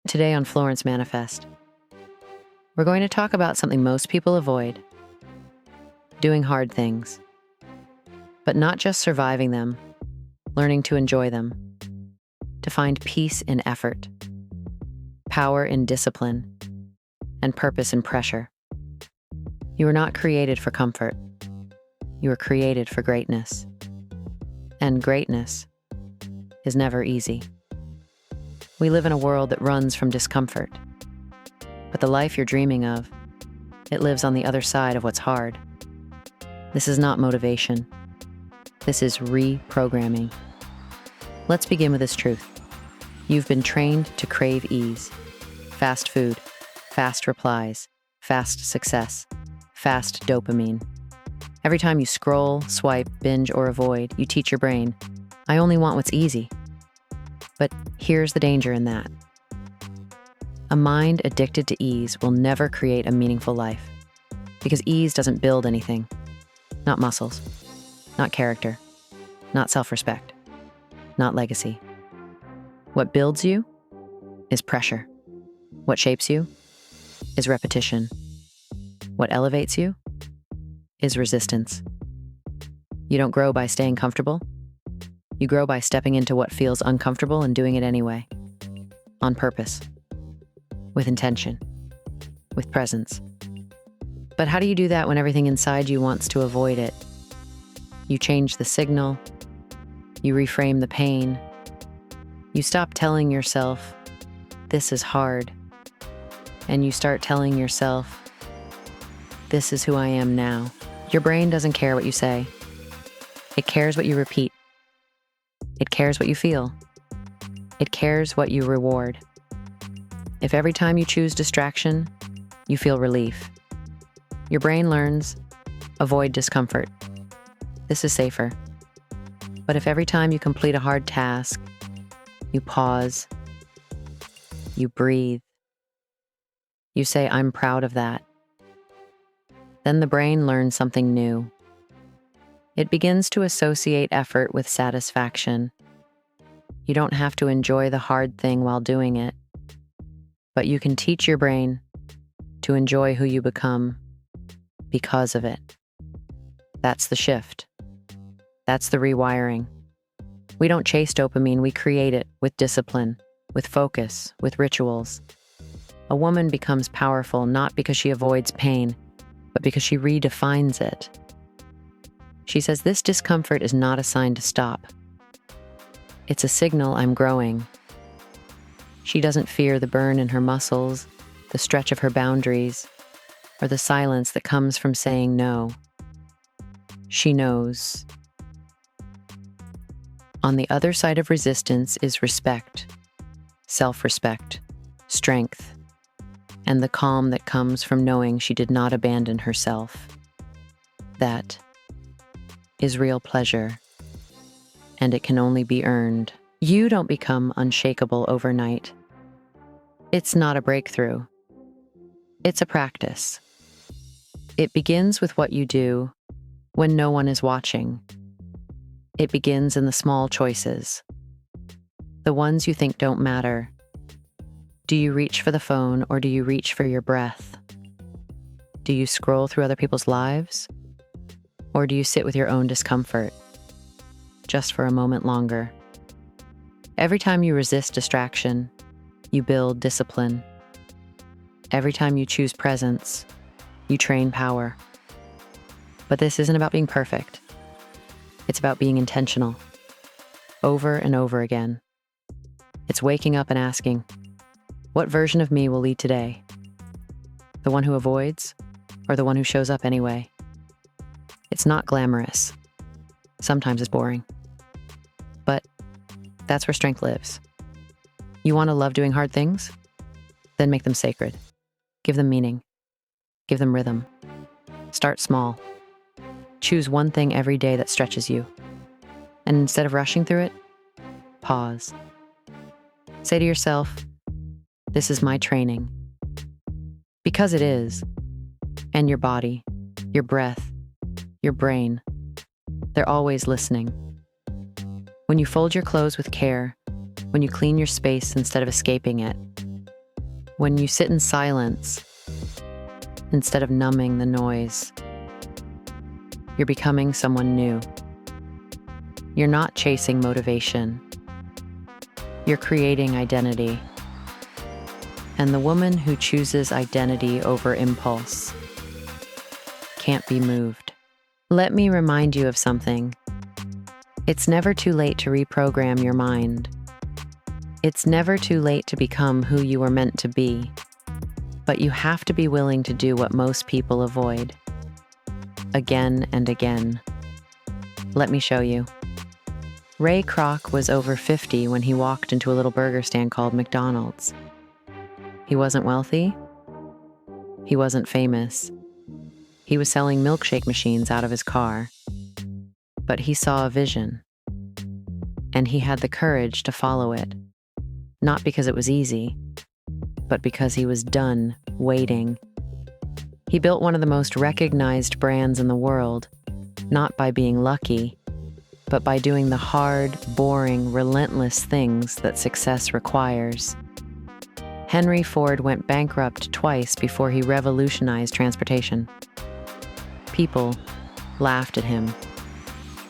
Today on Florence Manifest, we're going to talk about something most people avoid: doing hard things. But not just surviving them, learning to enjoy them, to find peace in effort, power in discipline, and purpose in pressure. You were not created for comfort. You were created for greatness. And greatness is never easy. We live in a world that runs from discomfort. But the life you're dreaming of, it lives on the other side of what's hard. This is not motivation. This is reprogramming. Let's begin with this truth. You've been trained to crave ease. Fast food, fast replies, fast success, fast dopamine. Every time you scroll, swipe, binge, or avoid, you teach your brain, I only want what's easy. But here's the danger in that. A mind addicted to ease will never create a meaningful life, because ease doesn't build anything. Not muscles, not character, not self-respect, not legacy. What builds you is pressure. What shapes you is repetition. What elevates you is resistance. You don't grow by staying comfortable. You grow by stepping into what feels uncomfortable and doing it anyway. On purpose. With intention. With presence. But how do you do that when everything inside you wants to avoid it? You change the signal. You reframe the pain. You stop telling yourself, this is hard. And you start telling yourself, this is who I am now. Your brain doesn't care what you say. It cares what you repeat. It cares what you feel. It cares what you reward. If every time you choose distraction, you feel relief, your brain learns, avoid discomfort. This is safer. But if every time you complete a hard task, you pause, you breathe, you say, I'm proud of that, then the brain learns something new. It begins to associate effort with satisfaction. You don't have to enjoy the hard thing while doing it, but you can teach your brain to enjoy who you become because of it. That's the shift. That's the rewiring. We don't chase dopamine, we create it with discipline, with focus, with rituals. A woman becomes powerful not because she avoids pain, but because she redefines it. She says, this discomfort is not a sign to stop. It's a signal I'm growing. She doesn't fear the burn in her muscles, the stretch of her boundaries, or the silence that comes from saying no. She knows. On the other side of resistance is respect, self-respect, strength, and the calm that comes from knowing she did not abandon herself. That is real pleasure, and it can only be earned. You don't become unshakable overnight. It's not a breakthrough. It's a practice. It begins with what you do when no one is watching. It begins in the small choices, the ones you think don't matter. Do you reach for the phone or do you reach for your breath? Do you scroll through other people's lives? Or do you sit with your own discomfort, just for a moment longer? Every time you resist distraction, you build discipline. Every time you choose presence, you train power. But this isn't about being perfect. It's about being intentional, over and over again. It's waking up and asking, what version of me will lead today? The one who avoids, or the one who shows up anyway? It's not glamorous. Sometimes it's boring. But that's where strength lives. You want to love doing hard things? Then make them sacred. Give them meaning. Give them rhythm. Start small. Choose one thing every day that stretches you. And instead of rushing through it, pause. Say to yourself, this is my training. Because it is. And your body, your breath, your brain, they're always listening. When you fold your clothes with care, when you clean your space instead of escaping it, When you sit in silence, instead of numbing the noise, you're becoming someone new. You're not chasing motivation. You're creating identity. And the woman who chooses identity over impulse can't be moved. Let me remind you of something. It's never too late to reprogram your mind. It's never too late to become who you were meant to be. But you have to be willing to do what most people avoid. Again and again. Let me show you. Ray Kroc was over 50 when he walked into a little burger stand called McDonald's. He wasn't wealthy. He wasn't famous. He was selling milkshake machines out of his car. But he saw a vision. And he had the courage to follow it. Not because it was easy, but because he was done waiting. He built one of the most recognized brands in the world, not by being lucky, but by doing the hard, boring, relentless things that success requires. Henry Ford went bankrupt twice before he revolutionized transportation. People laughed at him.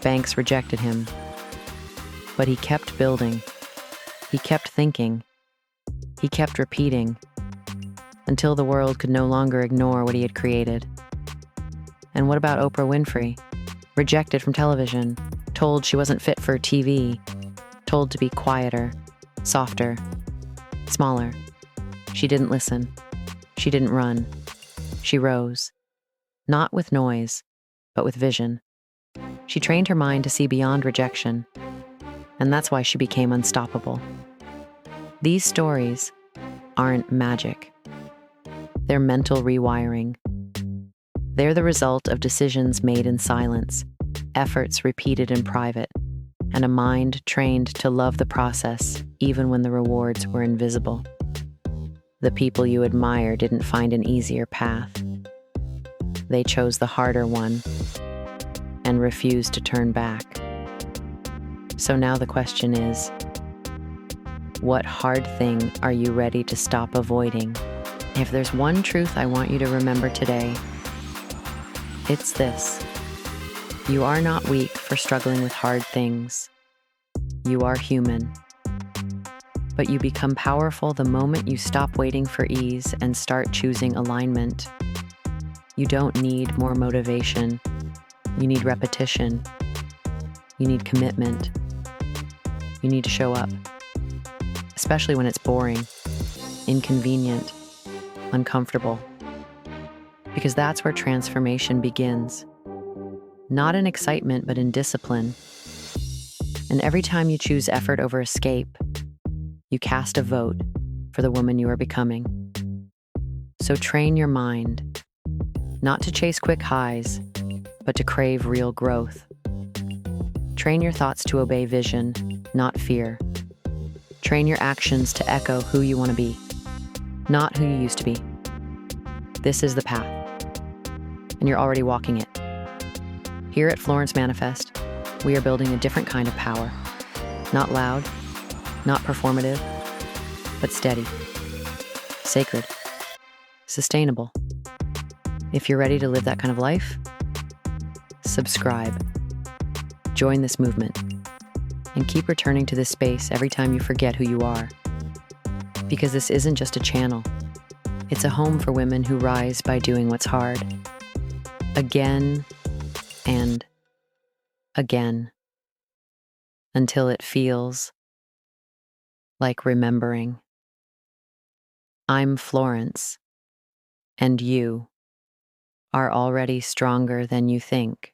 Banks rejected him. But he kept building. He kept thinking. He kept repeating until the world could no longer ignore what he had created. And what about Oprah Winfrey? Rejected from television, told she wasn't fit for TV, told to be quieter, softer, smaller. She didn't listen. She didn't run. She rose. Not with noise, but with vision. She trained her mind to see beyond rejection, and that's why she became unstoppable. These stories aren't magic. They're mental rewiring. They're the result of decisions made in silence, efforts repeated in private, and a mind trained to love the process even when the rewards were invisible. The people you admire didn't find an easier path. They chose the harder one and refused to turn back. So now the question is, what hard thing are you ready to stop avoiding? If there's one truth I want you to remember today, it's this. You are not weak for struggling with hard things. You are human. But you become powerful the moment you stop waiting for ease and start choosing alignment. You don't need more motivation. You need repetition. You need commitment. You need to show up, especially when it's boring, inconvenient, uncomfortable. Because that's where transformation begins. Not in excitement, but in discipline. And every time you choose effort over escape, you cast a vote for the woman you are becoming. So train your mind, not to chase quick highs, but to crave real growth. Train your thoughts to obey vision, not fear. Train your actions to echo who you want to be, not who you used to be. This is the path, and you're already walking it. Here at Florence Manifest, we are building a different kind of power. Not loud, not performative, but steady, sacred, sustainable. If you're ready to live that kind of life, subscribe. Join this movement. And keep returning to this space every time you forget who you are. Because this isn't just a channel. It's a home for women who rise by doing what's hard. Again and again. Until it feels like remembering. I'm Florence, and you are already stronger than you think.